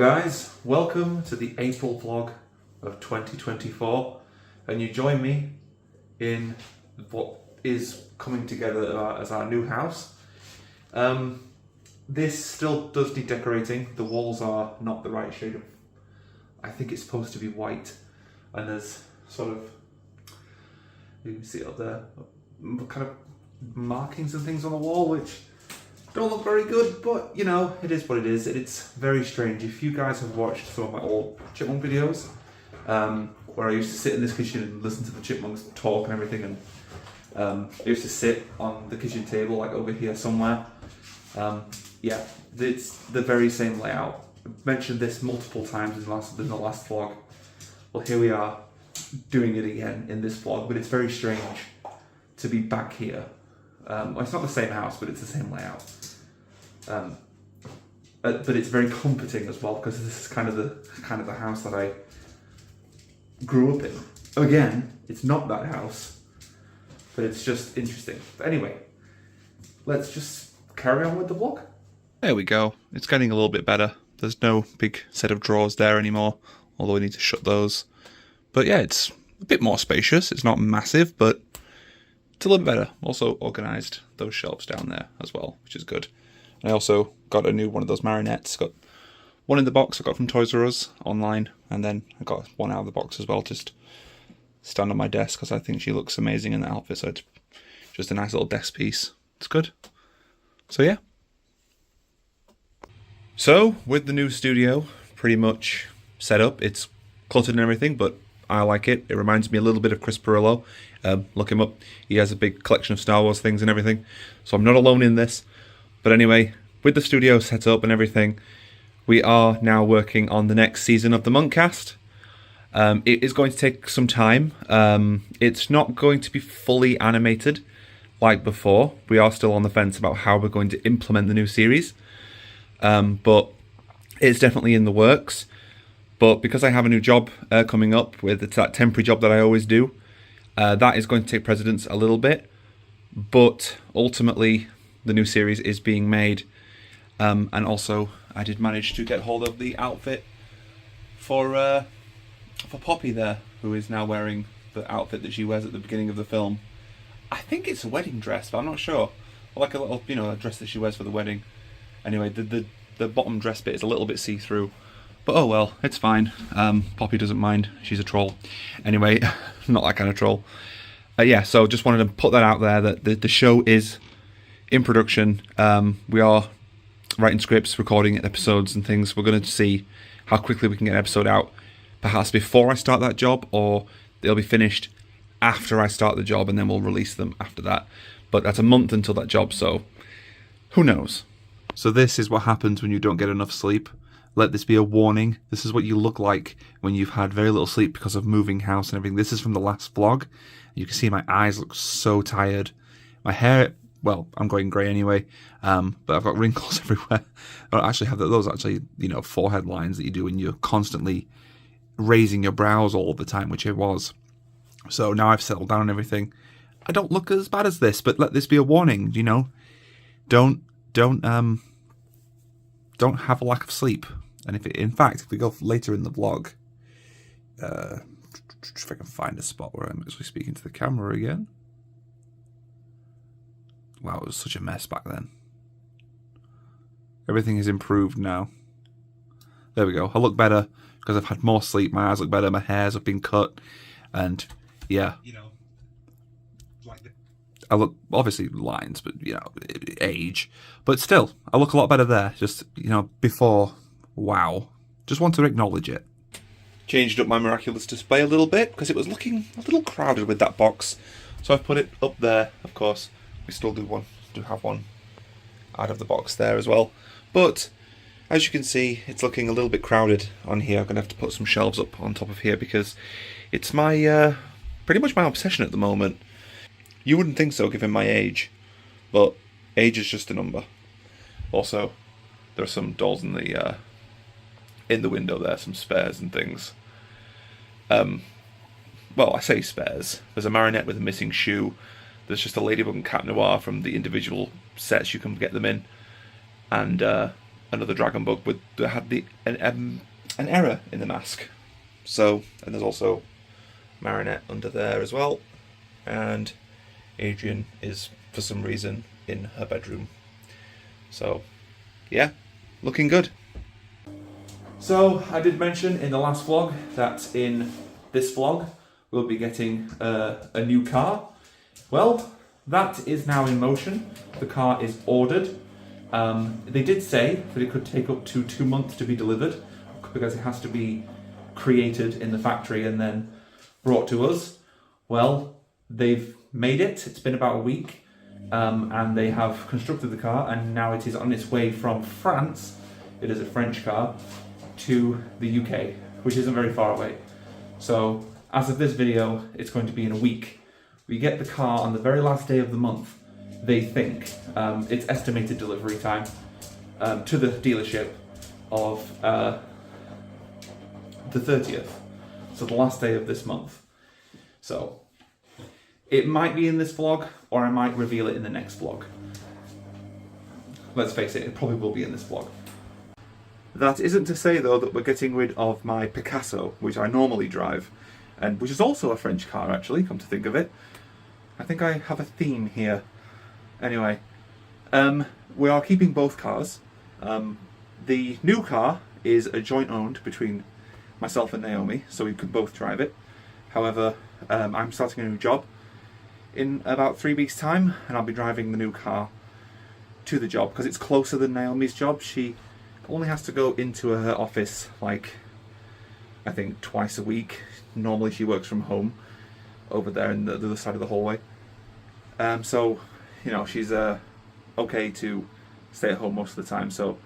guys, welcome to the April vlog of 2024, and you join me in what is coming together as our new house. This still does need decorating. The walls are not the right shade of, I think it's supposed to be white, and there's sort of, you can see it up there, kind of markings and things on the wall which don't look very good, but you know, it is what it is. It's very strange. If you guys have watched some of my old chipmunk videos, where I used to sit in this kitchen and listen to the chipmunks talk and everything, and I used to sit on the kitchen table like over here somewhere. Yeah, it's the very same layout. I've mentioned this multiple times in the last vlog. Well, here we are doing it again in this vlog, but it's very strange to be back here. Well, it's not the same house, but it's the same layout. But it's very comforting as well, because this is kind of the house that I grew up in. Again, it's not that house, but it's just interesting. But anyway, let's just carry on with the vlog. There we go. It's getting a little bit better. There's no big set of drawers there anymore, although we need to shut those. But yeah, it's a bit more spacious. It's not massive, but it's a little bit better. Also organised those shelves down there as well, which is good. And I also got a new one of those marionettes. Got one in the box I got from Toys R Us online, and then I got one out of the box as well, just stand on my desk because I think she looks amazing in that outfit. So it's just a nice little desk piece. It's good. So yeah. So with the new studio pretty much set up, it's cluttered and everything, but I like it. It reminds me a little bit of Chris Perillo. Look him up. He has a big collection of Star Wars things and everything. So I'm not alone in this. But anyway, with the studio set up and everything, we are now working on the next season of the Monkcast. It is going to take some time. It's not going to be fully animated like before. We are still on the fence about how we're going to implement the new series. But it's definitely in the works. But because I have a new job coming up, with it's that temporary job that I always do, that is going to take precedence a little bit. But ultimately, the new series is being made. And also, I did manage to get hold of the outfit for Poppy there, who is now wearing the outfit that she wears at the beginning of the film. I think it's a wedding dress, but I'm not sure. Or like a little, a dress that she wears for the wedding. Anyway, the bottom dress bit is a little bit see-through. But oh well, it's fine. Poppy doesn't mind. She's a troll. Anyway, not that kind of troll. Yeah, so just wanted to put that out there, that the show is in production. We are writing scripts, recording episodes and things. We're going to see how quickly we can get an episode out. Perhaps before I start that job, or they'll be finished after I start the job, and then we'll release them after that. But that's a month until that job, so who knows? So this is what happens when you don't get enough sleep. Let this be a warning. This is what you look like when you've had very little sleep because of moving house and everything. This is from the last vlog. You can see my eyes look so tired. My hair, well, I'm going grey anyway, but I've got wrinkles everywhere. I don't actually have those actually, forehead lines that you do when you're constantly raising your brows all the time, which it was. So now I've settled down and everything. I don't look as bad as this, but let this be a warning, Don't have a lack of sleep. And if we go later in the vlog, if I can find a spot where I'm actually speaking to the camera again. Wow, it was such a mess back then. Everything has improved now. There we go. I look better because I've had more sleep. My eyes look better. My hairs have been cut. And yeah. I look, obviously lines, but age. But still, I look a lot better there. Just, before, wow. Just want to acknowledge it. Changed up my miraculous display a little bit because it was looking a little crowded with that box. So I've put it up there, of course. We still do have one out of the box there as well. But as you can see, it's looking a little bit crowded on here. I'm going to have to put some shelves up on top of here because it's my pretty much my obsession at the moment. You wouldn't think so given my age, but age is just a number. Also, there are some dolls in the window there, some spares and things. Well, I say spares. There's a marionette with a missing shoe. There's just a ladybug and cat noir from the individual sets you can get them in. And another dragon bug that had an error in the mask. So, and there's also Marinette under there as well, and Adrian is for some reason in her bedroom. So yeah, looking good. So I did mention in the last vlog that in this vlog we'll be getting a new car. Well, that is now in motion. The car is ordered. They did say that it could take up to 2 months to be delivered because it has to be created in the factory and then brought to us. Well, they've made it. It's been about a week, and they have constructed the car, and now it is on its way from France. It is a French car to the UK, which isn't very far away. So as of this video, it's going to be in a week. We get the car on the very last day of the month, they think. Its estimated delivery time to the dealership of the 30th, so the last day of this month. So it might be in this vlog, or I might reveal it in the next vlog. Let's face it, it probably will be in this vlog. That isn't to say though that we're getting rid of my Picasso, which I normally drive, and which is also a French car actually, come to think of it. I think I have a theme here. Anyway, we are keeping both cars. The new car is a joint owned between myself and Naomi, so we could both drive it. However, I'm starting a new job in about 3 weeks' time, and I'll be driving the new car to the job because it's closer than Naomi's job. She only has to go into her office like, I think, twice a week. Normally she works from home over there in the other side of the hallway. So, you know, she's okay to stay at home most of the time. So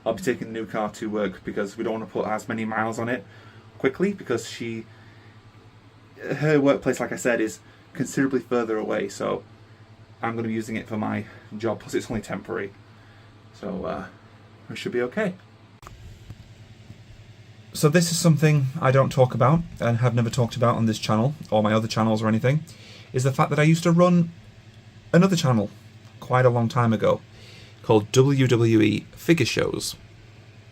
I'll be taking the new car to work because we don't want to put as many miles on it quickly, because her workplace, like I said, is considerably further away. So I'm going to be using it for my job, plus it's only temporary. So it should be okay. So this is something I don't talk about and have never talked about on this channel or my other channels or anything, is the fact that I used to run another channel quite a long time ago called WWE Figure Shows.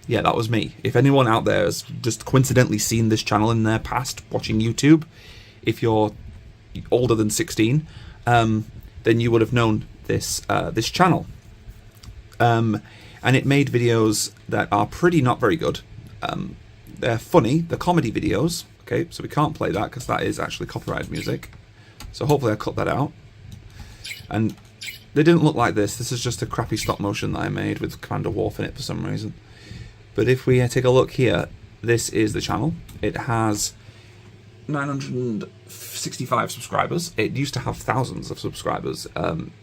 Yeah, that was me. If anyone out there has just coincidentally seen this channel in their past watching YouTube, if you're older than 16, then you would have known this this channel. And it made videos that are pretty not very good. They're funny, they're comedy videos. Okay, so we can't play that because that is actually copyrighted music. So hopefully I cut that out. And they didn't look like this. This is just a crappy stop motion that I made with Commander Worf in it for some reason. But if we take a look here, this is the channel. It has 965 subscribers. It used to have thousands of subscribers.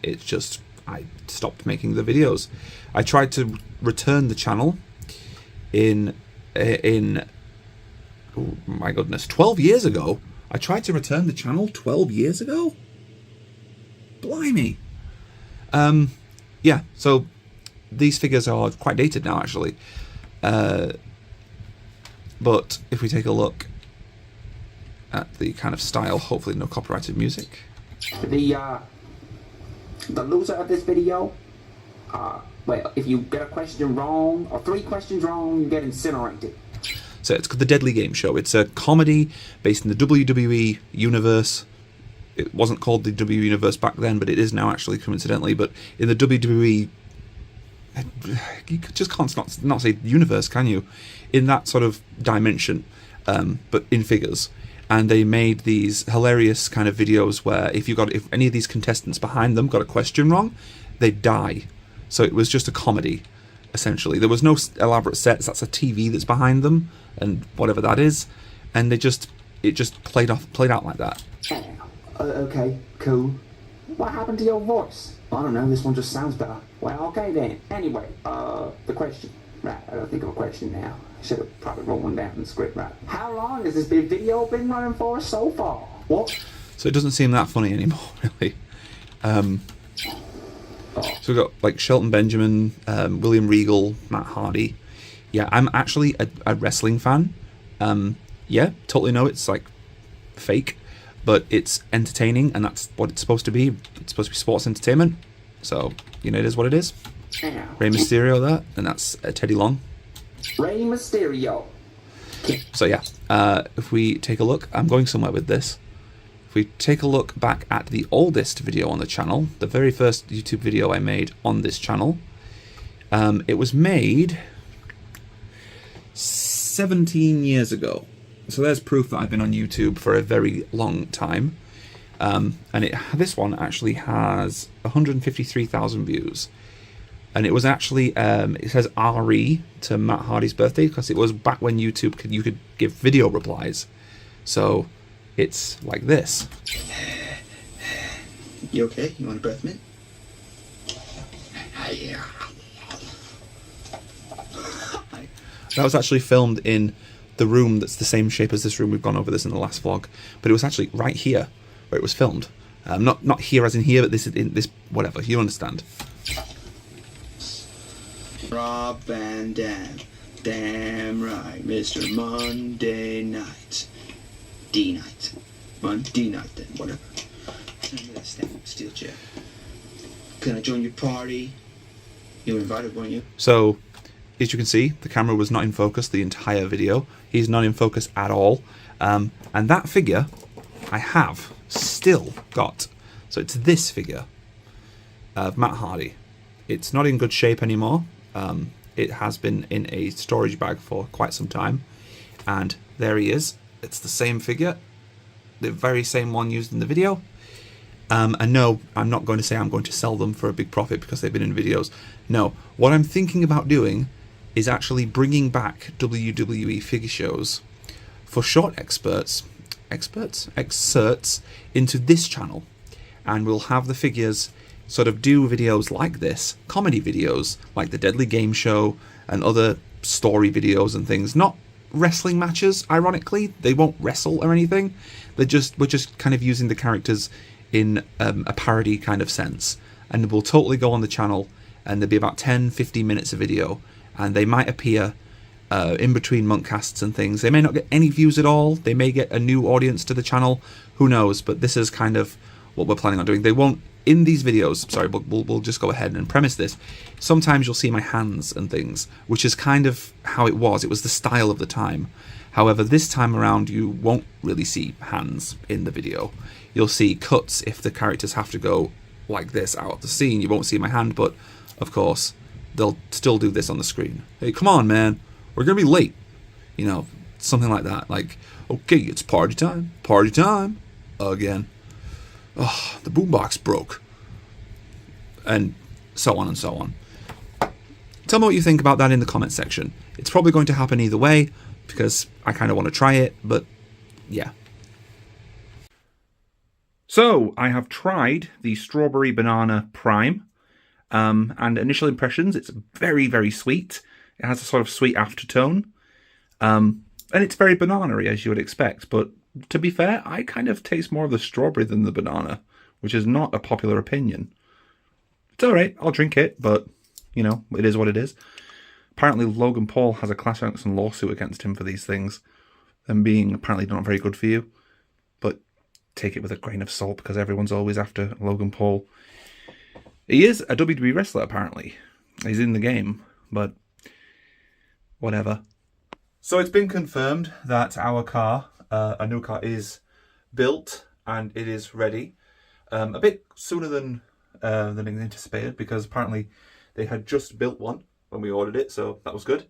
It's just, I stopped making the videos. I tried to return the channel in oh my goodness, 12 years ago. I tried to return the channel 12 years ago? Blimey. Yeah, so these figures are quite dated now, actually. But if we take a look at the kind of style, hopefully no copyrighted music. The loser of this video, well, if you get a question wrong, or 3 questions wrong, you get incinerated. So it's called The Deadly Game Show. It's a comedy based in the WWE universe. It wasn't called the WWE universe back then, but it is now, actually, coincidentally. But in the WWE, you just can't not say universe, can you? In that sort of dimension, but in figures. And they made these hilarious kind of videos where if any of these contestants behind them got a question wrong, they'd die. So it was just a comedy, essentially. There was no elaborate sets. That's a TV that's behind them, and whatever that is, and it just played out like that. Okay, cool. What happened to your voice? I don't know, this one just sounds better. Well, okay then. Anyway, the question. Right, I don't think of a question now. I should have probably wrote one down in the script, right? How long has this video been running for so far? What? So it doesn't seem that funny anymore, really. So we've got like Shelton Benjamin, William Regal, Matt Hardy. Yeah, I'm actually a wrestling fan. Yeah, totally know it's like fake, but it's entertaining, and that's what it's supposed to be. It's supposed to be sports entertainment. So, you know, it is what it is. Ow. Rey Mysterio there, and that's Teddy Long. Rey Mysterio. So yeah, if we take a look, I'm going somewhere with this. If we take a look back at the oldest video on the channel, the very first YouTube video I made on this channel, it was made 17 years ago. So there's proof that I've been on YouTube for a very long time. And this one actually has 153,000 views. And it was actually, it says RE to Matt Hardy's birthday, because it was back when YouTube you could give video replies. So it's like this. You okay? You want a breath mint? Yeah. That was actually filmed in the room that's the same shape as this room. We've gone over this in the last vlog. But it was actually right here where it was filmed. Not here as in here, but this is in this, whatever, you understand. Rob Van Dam. Damn right, Mr. Monday Night. D-Night. Monday Night then, whatever. Look at that steel chair. Can I join your party? You were invited, weren't you? So, as you can see, the camera was not in focus the entire video. He's not in focus at all. And that figure, I have still got. So it's this figure of Matt Hardy. It's not in good shape anymore. It has been in a storage bag for quite some time. And there he is. It's the same figure. The very same one used in the video. And no, I'm not going to say I'm going to sell them for a big profit because they've been in videos. No, what I'm thinking about doing is actually bringing back WWE figure shows for short excerpts into this channel. And we'll have the figures sort of do videos like this, comedy videos, like the Deadly Game Show and other story videos and things. Not wrestling matches, ironically. They won't wrestle or anything. We're just kind of using the characters in a parody kind of sense. And we'll totally go on the channel, and there'll be about 10-15 minutes of video, and they might appear in between Munk casts and things. They may not get any views at all. They may get a new audience to the channel. Who knows? But this is kind of what we're planning on doing. They won't, in these videos, sorry, we'll just go ahead and premise this. Sometimes you'll see my hands and things, which is kind of how it was. It was the style of the time. However, this time around, you won't really see hands in the video. You'll see cuts if the characters have to go like this out of the scene. You won't see my hand, but of course, they'll still do this on the screen. Hey, come on, man. We're going to be late. You know, something like that. Like, okay, it's party time. Party time. Again. Oh, the boombox broke. And so on and so on. Tell me what you think about that in the comment section. It's probably going to happen either way, because I kind of want to try it, but yeah. So, I have tried the Strawberry Banana Prime, and initial impressions, it's very, very sweet. It has a sort of sweet aftertone, and it's very banana-y, as you would expect, but to be fair, I kind of taste more of the strawberry than the banana, which is not a popular opinion. It's alright, I'll drink it, but, you know, it is what it is. Apparently Logan Paul has a class action lawsuit against him for these things, them being apparently not very good for you. But take it with a grain of salt, because everyone's always after Logan Paul. He is a WWE wrestler, apparently. He's in the game, but whatever. So it's been confirmed that our car, a new car, is built and it is ready. A bit sooner than anticipated, because apparently they had just built one when we ordered it, so that was good.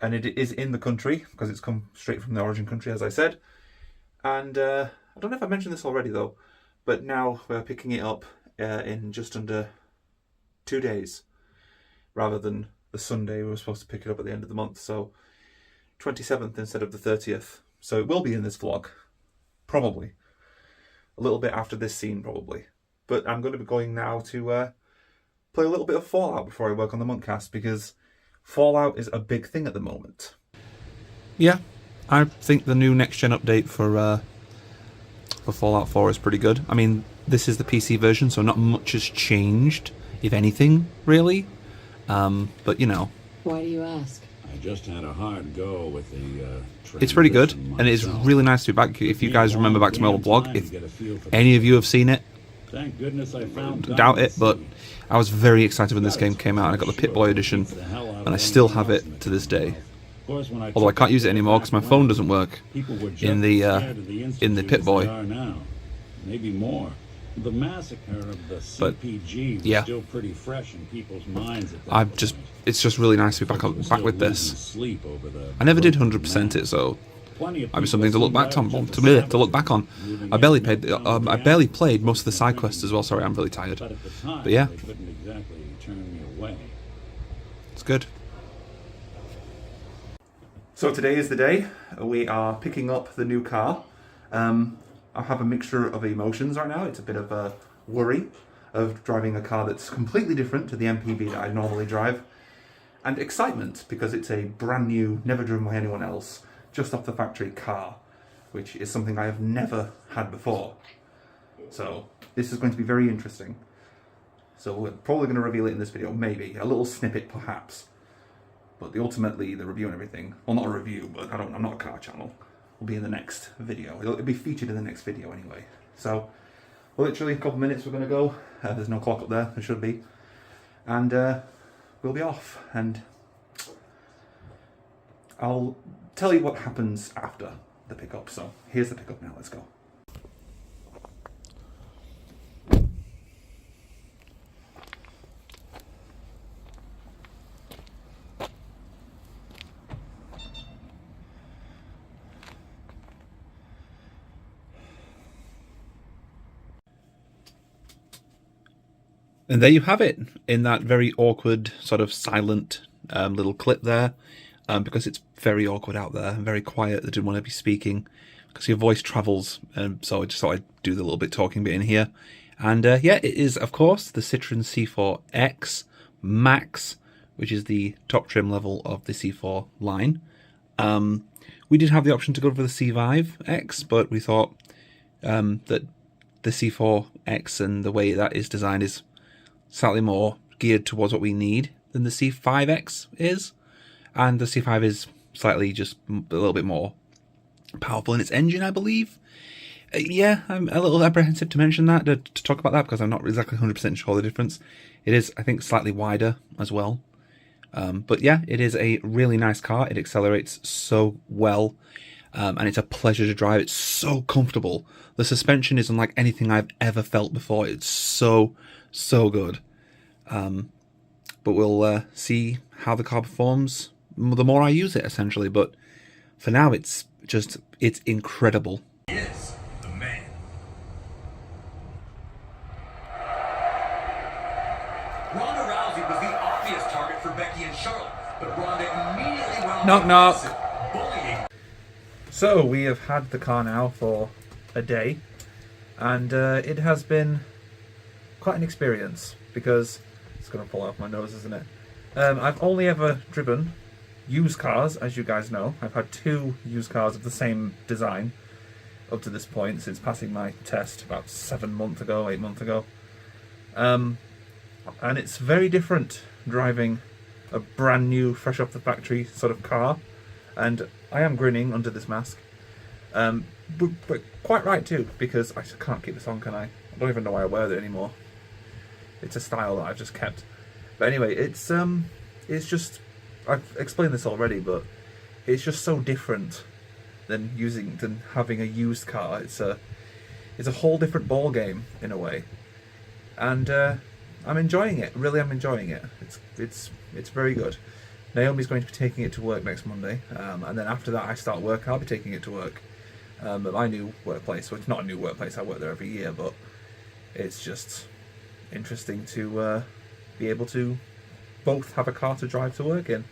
And it is in the country, because it's come straight from the origin country, as I said. And I don't know if I mentioned this already though, but now we're picking it up in just under 2 days, rather than the Sunday we were supposed to pick it up at the end of the month. So 27th instead of the 30th. So it will be in this vlog, probably. A little bit after this scene, probably. But I'm going to be going now to play a little bit of Fallout before I work on the Monkcast, because Fallout is a big thing at the moment. Yeah, I think the new next-gen update for Fallout 4 is pretty good. I mean, this is the PC version, so not much has changed, if anything, really. But, you know. Why do you ask? I just had a hard go with the it's pretty good, and it is really nice to be back. If you guys remember back to my old blog, if any of you have seen it, Thank goodness I found doubt it, but I was very excited when this game came out, and I got the Pip-Boy edition, and I still have it to this day. Although I can't use it anymore because my phone doesn't work in the Pip-Boy. Maybe more. The massacre of the CPG was still pretty fresh in people's minds at that point. It's just really nice to be back with this. I never did 100% it, so might be something to look back on. I barely played most of the side quests as well. Sorry, I'm really tired. But yeah, it's good. So today is the day. We are picking up the new car. I have a mixture of emotions right now. It's a bit of a worry of driving a car that's completely different to the MPV that I normally drive. And excitement, because it's a brand new, never driven by anyone else, just off the factory car, which is something I have never had before. So this is going to be very interesting. So we're probably going to reveal it in this video, maybe. A little snippet perhaps. But ultimately the review and everything, well, not a review, but I'm not a car channel, will be in the next video. It'll be featured in the next video anyway. So literally a couple minutes we're going to go. There's no clock up there, there should be. And we'll be off. And I'll tell you what happens after the pickup. So here's the pickup now, let's go. And there you have it, in that very awkward, sort of silent little clip there, because it's very awkward out there and very quiet. They didn't want to be speaking because your voice travels, and so I just thought I'd do the little bit talking bit in here. And yeah, it is, of course, the Citroen C4X Max, which is the top trim level of the C4 line. We did have the option to go for the C5X, but we thought that the C4X and the way that is designed is slightly more geared towards what we need than the C5X is, and the C5 is slightly just a little bit more powerful in its engine, I believe. Yeah, I'm a little apprehensive to mention that, to talk about that, because I'm not exactly 100% sure the difference. It is, I think, slightly wider as well. But yeah, it is a really nice car. It accelerates so well, and it's a pleasure to drive. It's so comfortable. The suspension is unlike anything I've ever felt before. It's so good. But we'll see how the car performs the more I use it, essentially. But for now, it's incredible. Is the man. Ronda Rousey was the obvious target for Becky and Charlotte, but Ronda immediately went on Knock, knock. bullying. So we have had the car now for a day, and it has been quite an experience, because it's going to fall off my nose, isn't it? I've only ever driven used cars, as you guys know. I've had 2 used cars of the same design up to this point, since passing my test about 8 months ago. And it's very different driving a brand new, fresh off the factory sort of car. And I am grinning under this mask. But quite right too, because I can't keep this on, can I? I don't even know why I wear it anymore. It's a style that I've just kept. But anyway, it's just, I've explained this already, but it's just so different than having a used car. It's a whole different ball game in a way, and I'm enjoying it. Really, I'm enjoying it. It's very good. Naomi's going to be taking it to work next Monday, and then after that I start work. I'll be taking it to work at my new workplace. So it's not a new workplace. I work there every year, but it's just interesting to be able to both have a car to drive to work in,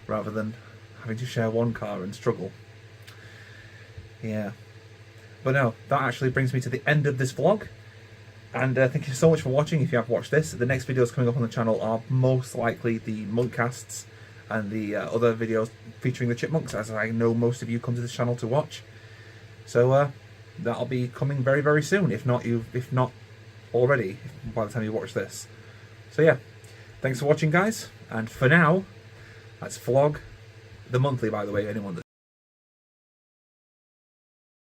rather than having to share one car and struggle. Yeah. But no, that actually brings me to the end of this vlog. And thank you so much for watching. If you have watched this, the next videos coming up on the channel are most likely the Munk casts and the other videos featuring the chipmunks, as I know most of you come to this channel to watch. So that'll be coming very, very soon, if not already by the time you watch this. So yeah, thanks for watching, guys. And for now, that's vlog, the monthly, by the way, anyone that's